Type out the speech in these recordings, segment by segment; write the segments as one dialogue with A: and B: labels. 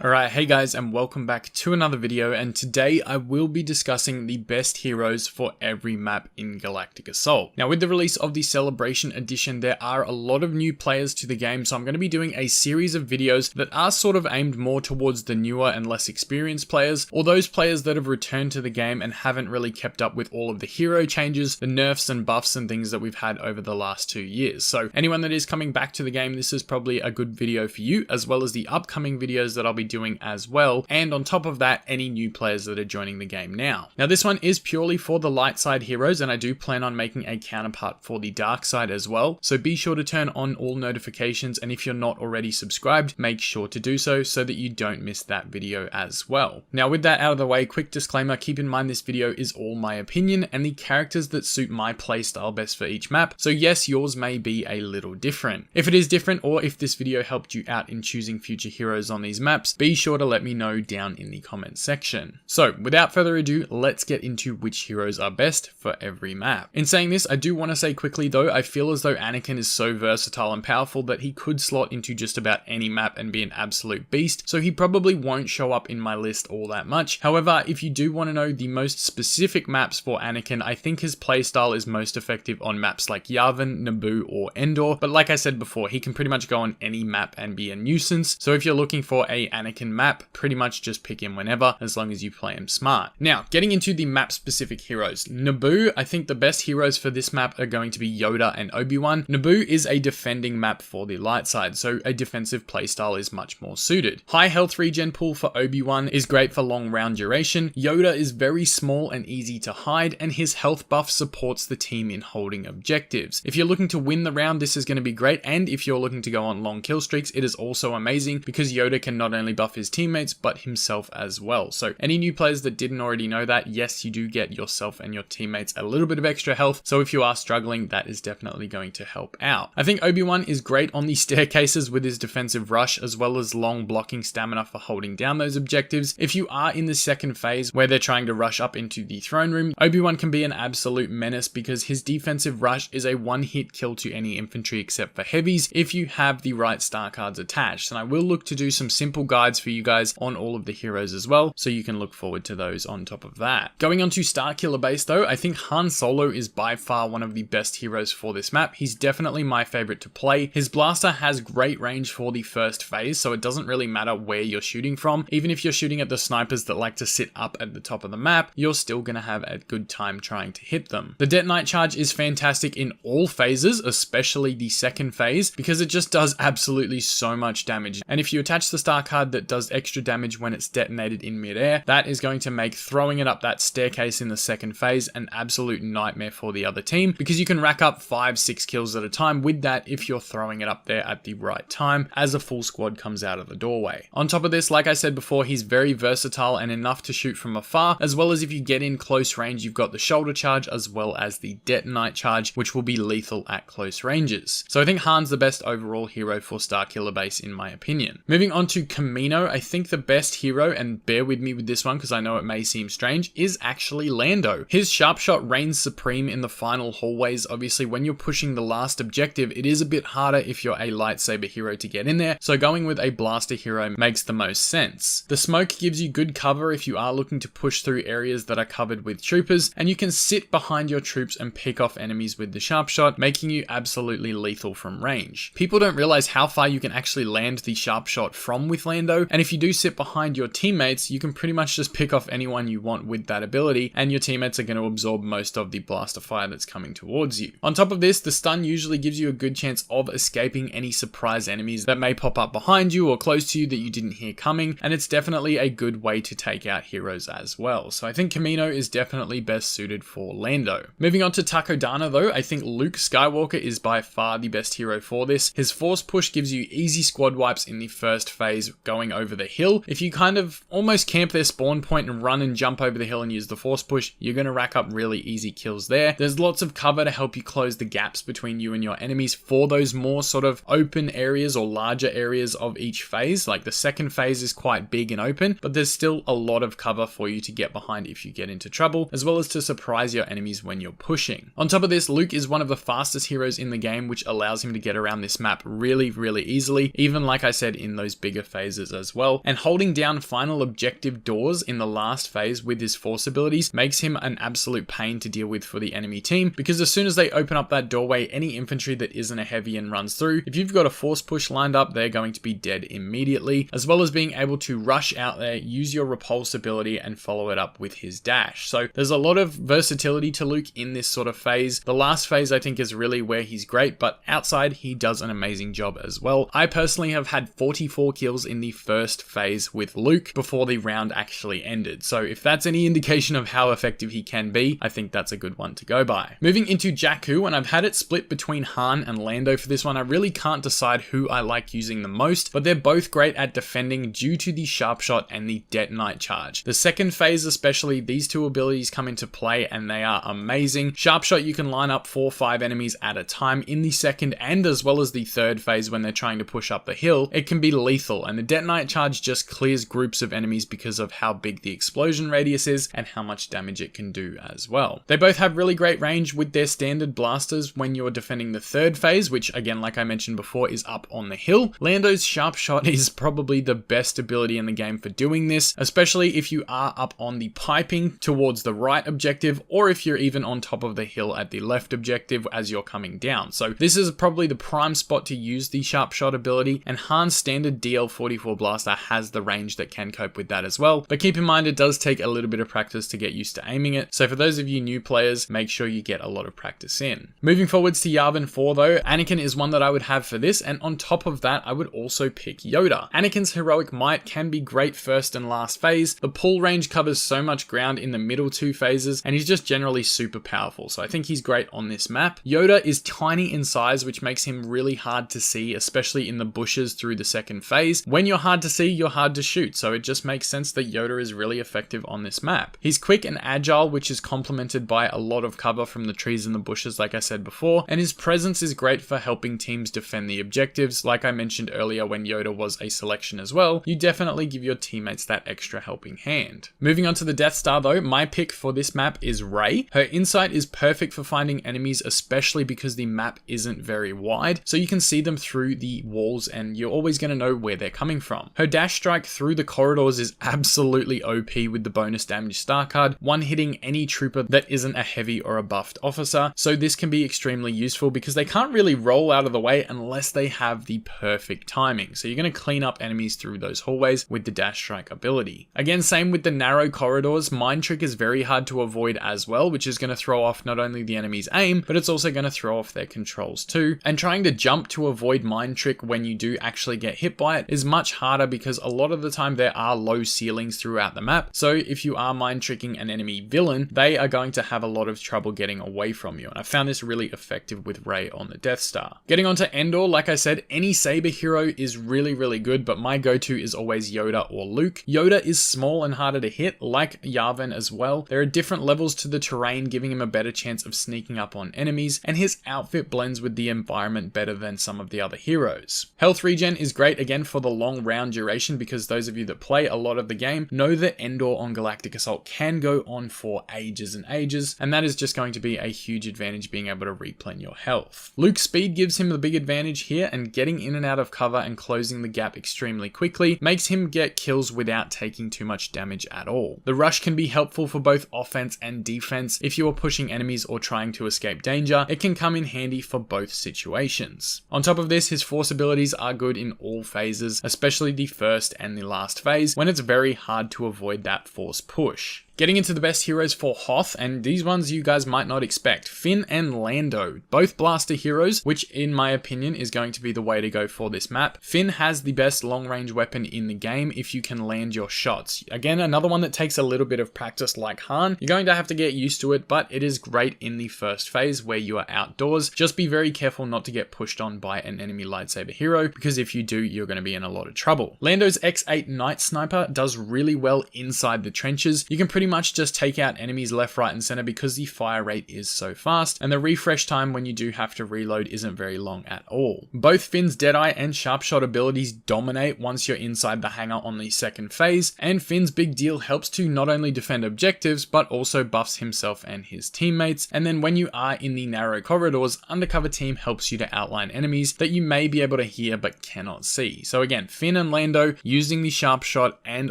A: Alright, hey guys, and welcome back to another video, and today I will be discussing the best heroes for every map in Galactic Assault. Now, with the release of the Celebration Edition, there are a lot of new players to the game, so I'm going to be doing a series of videos that are sort of aimed more towards the newer and less experienced players, or those players that have returned to the game and haven't really kept up with all of the hero changes, the nerfs and buffs and things that we've had over the last 2 years. So anyone that is coming back to the game, this is probably a good video for you, as well as the upcoming videos that I'll be doing as well, and on top of that, any new players that are joining the game now. Now, this one is purely for the light side heroes, and I do plan on making a counterpart for the dark side as well, so be sure to turn on all notifications, and if you're not already subscribed, make sure to do so that you don't miss that video as well. Now, with that out of the way, quick disclaimer, keep in mind this video is all my opinion and the characters that suit my playstyle best for each map, so yes, yours may be a little different. If it is different, or if this video helped you out in choosing future heroes on these maps, be sure to let me know down in the comments section. So without further ado, let's get into which heroes are best for every map. In saying this, I do want to say quickly though, I feel as though Anakin is so versatile and powerful that he could slot into just about any map and be an absolute beast, so he probably won't show up in my list all that much. However, if you do want to know the most specific maps for Anakin, I think his playstyle is most effective on maps like Yavin, Naboo, or Endor, but like I said before, he can pretty much go on any map and be a nuisance, so if you're looking for a Anakin map, pretty much just pick him whenever, as long as you play him smart. Now, getting into the map specific heroes. Naboo, I think the best heroes for this map are going to be Yoda and Obi-Wan. Naboo is a defending map for the light side, so a defensive playstyle is much more suited. High health regen pool for Obi-Wan is great for long round duration. Yoda is very small and easy to hide, and his health buff supports the team in holding objectives. If you're looking to win the round, this is going to be great, and if you're looking to go on long kill streaks, it is also amazing because Yoda can not only buff his teammates, but himself as well. So any new players that didn't already know that, yes, you do get yourself and your teammates a little bit of extra health, so if you are struggling, that is definitely going to help out. I think Obi-Wan is great on the staircases with his defensive rush, as well as long blocking stamina for holding down those objectives. If you are in the second phase where they're trying to rush up into the throne room, Obi-Wan can be an absolute menace because his defensive rush is a one-hit kill to any infantry except for heavies if you have the right star cards attached, and I will look to do some simple guides for you guys on all of the heroes as well, so you can look forward to those on top of that. Going on to Starkiller base though, I think Han Solo is by far one of the best heroes for this map. He's definitely my favorite to play. His blaster has great range for the first phase, so it doesn't really matter where you're shooting from. Even if you're shooting at the snipers that like to sit up at the top of the map, you're still gonna have a good time trying to hit them. The detonite charge is fantastic in all phases, especially the second phase, because it just does absolutely so much damage. And if you attach the star card that does extra damage when it's detonated in midair, that is going to make throwing it up that staircase in the second phase an absolute nightmare for the other team, because you can rack up 5-6 kills at a time with that if you're throwing it up there at the right time as a full squad comes out of the doorway. On top of this, like I said before, he's very versatile and enough to shoot from afar, as well as if you get in close range, you've got the shoulder charge as well as the detonite charge, which will be lethal at close ranges. So I think Han's the best overall hero for Starkiller base in my opinion. Moving on to Kamino, I think the best hero, and bear with me with this one because I know it may seem strange, is actually Lando. His sharp shot reigns supreme in the final hallways. Obviously, when you're pushing the last objective, it is a bit harder if you're a lightsaber hero to get in there, so going with a blaster hero makes the most sense. The smoke gives you good cover if you are looking to push through areas that are covered with troopers, and you can sit behind your troops and pick off enemies with the sharp shot, making you absolutely lethal from range. People don't realize how far you can actually land the sharp shot from with Lando, and if you do sit behind your teammates, you can pretty much just pick off anyone you want with that ability, and your teammates are going to absorb most of the blaster fire that's coming towards you. On top of this, the stun usually gives you a good chance of escaping any surprise enemies that may pop up behind you or close to you that you didn't hear coming, and it's definitely a good way to take out heroes as well. So I think Kamino is definitely best suited for Lando. Moving on to Takodana though, I think Luke Skywalker is by far the best hero for this. His force push gives you easy squad wipes in the first phase going over the hill. If you kind of almost camp their spawn point and run and jump over the hill and use the force push, you're going to rack up really easy kills there. There's lots of cover to help you close the gaps between you and your enemies for those more sort of open areas or larger areas of each phase. Like the second phase is quite big and open, but there's still a lot of cover for you to get behind if you get into trouble, as well as to surprise your enemies when you're pushing. On top of this, Luke is one of the fastest heroes in the game, which allows him to get around this map really, really easily, even like I said in those bigger phases phases as well, and holding down final objective doors in the last phase with his force abilities makes him an absolute pain to deal with for the enemy team, because as soon as they open up that doorway, any infantry that isn't a heavy and runs through, if you've got a force push lined up, they're going to be dead immediately, as well as being able to rush out there, use your repulse ability, and follow it up with his dash. So there's a lot of versatility to Luke in this sort of phase. The last phase I think is really where he's great, but outside he does an amazing job as well. I personally have had 44 kills in the first phase with Luke before the round actually ended. So if that's any indication of how effective he can be, I think that's a good one to go by. Moving into Jakku, and I've had it split between Han and Lando for this one. I really can't decide who I like using the most, but they're both great at defending due to the sharp shot and the detonite charge. The second phase especially, these two abilities come into play and they are amazing. Sharp shot, you can line up 4 or 5 enemies at a time in the second and as well as the third phase when they're trying to push up the hill. It can be lethal, and the detonite charge just clears groups of enemies because of how big the explosion radius is and how much damage it can do as well. They both have really great range with their standard blasters when you're defending the third phase, which again, like I mentioned before, is up on the hill. Lando's sharp shot is probably the best ability in the game for doing this, especially if you are up on the piping towards the right objective, or if you're even on top of the hill at the left objective as you're coming down. So this is probably the prime spot to use the sharp shot ability, and Han's standard DL44 blaster has the range that can cope with that as well. But keep in mind, it does take a little bit of practice to get used to aiming it. So for those of you new players, make sure you get a lot of practice in. Moving forwards to Yavin 4 though, Anakin is one that I would have for this, and on top of that, I would also pick Yoda. Anakin's heroic might can be great first and last phase. The pull range covers so much ground in the middle 2 phases, and he's just generally super powerful. So I think he's great on this map. Yoda is tiny in size, which makes him really hard to see, especially in the bushes through the second phase. When you're hard to see, you're hard to shoot. So it just makes sense that Yoda is really effective on this map. He's quick and agile, which is complemented by a lot of cover from the trees and the bushes, like I said before, and his presence is great for helping teams defend the objectives. Like I mentioned earlier, when Yoda was a selection as well, you definitely give your teammates that extra helping hand. Moving on to the Death Star though, my pick for this map is Rey. Her insight is perfect for finding enemies, especially because the map isn't very wide, so you can see them through the walls and you're always going to know where they're coming from. Her dash strike through the corridors is absolutely OP with the bonus damage star card, one hitting any trooper that isn't a heavy or a buffed officer, so this can be extremely useful because they can't really roll out of the way unless they have the perfect timing. So you're going to clean up enemies through those hallways with the dash strike ability. Again, same with the narrow corridors. Mind trick is very hard to avoid as well, which is going to throw off not only the enemy's aim, but it's also going to throw off their controls too. And trying to jump to avoid mind trick when you do actually get hit by it is much harder because a lot of the time there are low ceilings throughout the map. So if you are mind tricking an enemy villain, they are going to have a lot of trouble getting away from you. And I found this really effective with Rey on the Death Star. Getting onto Endor, like I said, any saber hero is really good, but my go-to is always Yoda or Luke. Yoda is small and harder to hit, like Yavin as well. There are different levels to the terrain, giving him a better chance of sneaking up on enemies, and his outfit blends with the environment better than some of the other heroes. Health regen is great again for the long round duration, because those of you that play a lot of the game know that Endor on Galactic Assault can go on for ages and ages, and that is just going to be a huge advantage, being able to replenish your health. Luke's speed gives him the big advantage here, and getting in and out of cover and closing the gap extremely quickly makes him get kills without taking too much damage at all. The rush can be helpful for both offense and defense. If you are pushing enemies or trying to escape danger, it can come in handy for both situations. On top of this, his force abilities are good in all phases, especially the first and the last phase, when it's very hard to avoid that force push. Getting into the best heroes for Hoth, and these ones you guys might not expect. Finn and Lando, both blaster heroes, which in my opinion is going to be the way to go for this map. Finn has the best long range weapon in the game if you can land your shots. Again, another one that takes a little bit of practice like Han. You're going to have to get used to it, but it is great in the first phase where you are outdoors. Just be very careful not to get pushed on by an enemy lightsaber hero, because if you do, you're going to be in a lot of trouble. Lando's X8 Night Sniper does really well inside the trenches. You can pretty much just take out enemies left, right, and center because the fire rate is so fast, and the refresh time when you do have to reload isn't very long at all. Both Finn's Deadeye and Sharpshot abilities dominate once you're inside the hangar on the second phase, and Finn's big deal helps to not only defend objectives, but also buffs himself and his teammates, and then when you are in the narrow corridors, Undercover Team helps you to outline enemies that you may be able to hear but cannot see. So again, Finn and Lando using the Sharpshot and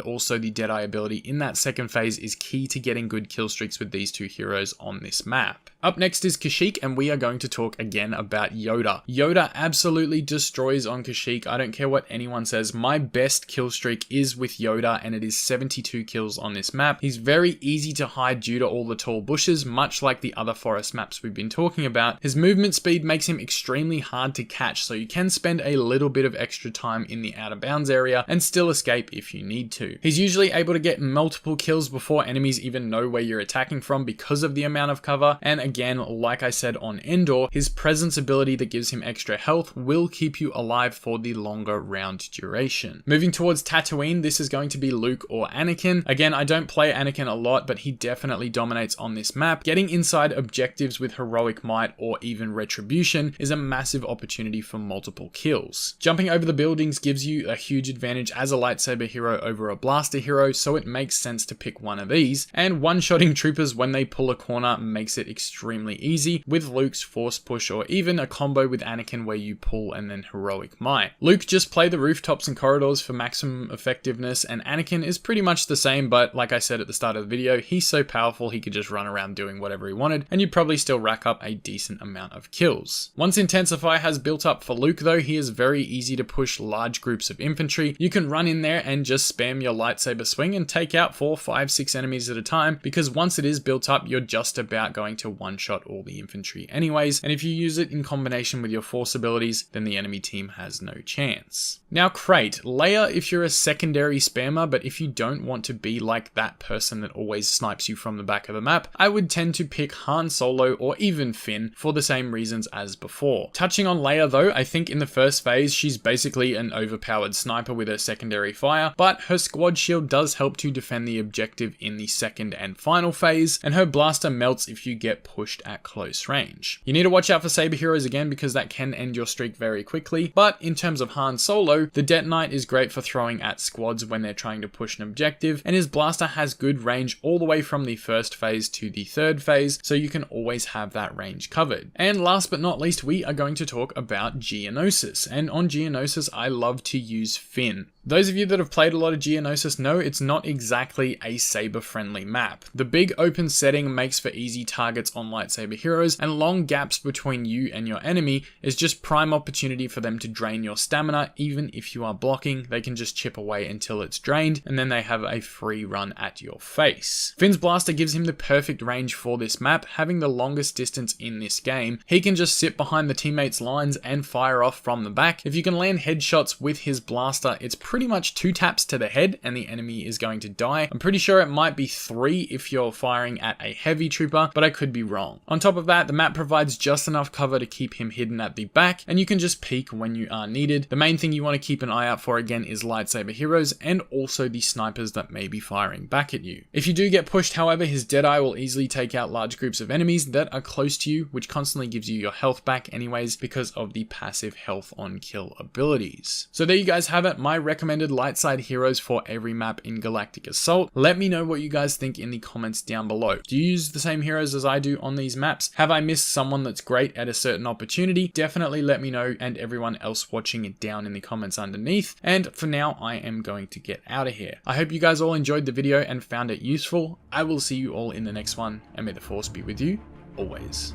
A: also the Deadeye ability in that second phase is key to getting good kill streaks with these two heroes on this map. Up next is Kashyyyk, and we are going to talk again about Yoda. Yoda absolutely destroys on Kashyyyk. I don't care what anyone says. My best kill streak is with Yoda, and it is 72 kills on this map. He's very easy to hide due to all the tall bushes, much like the other forest maps we've been talking about. His movement speed makes him extremely hard to catch, so you can spend a little bit of extra time in the out of bounds area and still escape if you need to. He's usually able to get multiple kills before enemies even know where you're attacking from because of the amount of cover, and again, like I said on Endor, his presence ability that gives him extra health will keep you alive for the longer round duration. Moving towards Tattooine, this is going to be Luke or Anakin. Again, I don't play Anakin a lot, but he definitely dominates on this map. Getting inside objectives with Heroic Might or even Retribution is a massive opportunity for multiple kills. Jumping over the buildings gives you a huge advantage as a lightsaber hero over a blaster hero, so it makes sense to pick one of these, and one-shotting troopers when they pull a corner makes it extremely easy with Luke's force push, or even a combo with Anakin where you pull and then Heroic Might. Luke just play the rooftops and corridors for maximum effectiveness, and Anakin is pretty much the same, but like I said at the start of the video, he's so powerful he could just run around doing whatever he wanted, and you'd probably still rack up a decent amount of kills. Once Intensify has built up for Luke though, he is very easy to push large groups of infantry. You can run in there and just spam your lightsaber swing and take out 4, 5, 6 enemies at a time, because once it is built up, you're just about going to one-shot all the infantry anyways, and if you use it in combination with your force abilities, then the enemy team has no chance. Now Crait, Leia if you're a secondary spammer, but if you don't want to be like that person that always snipes you from the back of the map, I would tend to pick Han Solo or even Finn for the same reasons as before. Touching on Leia though, I think in the first phase she's basically an overpowered sniper with her secondary fire, but her squad shield does help to defend the objective in the second and final phase, and her blaster melts if you get pushed at close range. You need to watch out for saber heroes again because that can end your streak very quickly, but in terms of Han Solo, the Detonite is great for throwing at squads when they're trying to push an objective, and his blaster has good range all the way from the first phase to the third phase, so you can always have that range covered. And last but not least, we are going to talk about Geonosis, and on Geonosis I love to use Finn. Those of you that have played a lot of Geonosis know it's not exactly a saber-friendly map. The big open setting makes for easy targets on lightsaber heroes, and long gaps between you and your enemy is just prime opportunity for them to drain your stamina. Even if you are blocking, they can just chip away until it's drained, and then they have a free run at your face. Finn's blaster gives him the perfect range for this map, having the longest distance in this game. He can just sit behind the teammates' lines and fire off from the back. If you can land headshots with his blaster, it's pretty much 2 taps to the head and the enemy is going to die. I'm pretty sure it might be 3 if you're firing at a heavy trooper, but I could be wrong. On top of that, the map provides just enough cover to keep him hidden at the back, and you can just peek when you are needed. The main thing you want to keep an eye out for again is lightsaber heroes and also the snipers that may be firing back at you. If you do get pushed, however, his Deadeye will easily take out large groups of enemies that are close to you, which constantly gives you your health back anyways because of the passive health on kill abilities. So there you guys have it, my recommended light side heroes for every map in Galactic Assault. Let me know what you guys think in the comments down below. Do you use the same heroes as I do on these maps? Have I missed someone that's great at a certain opportunity? Definitely let me know, and everyone else watching it down in the comments underneath. And for now, I am going to get out of here. I hope you guys all enjoyed the video and found it useful. I will see you all in the next one, and may the Force be with you always.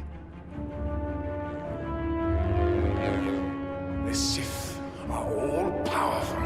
B: The Sith are all powerful.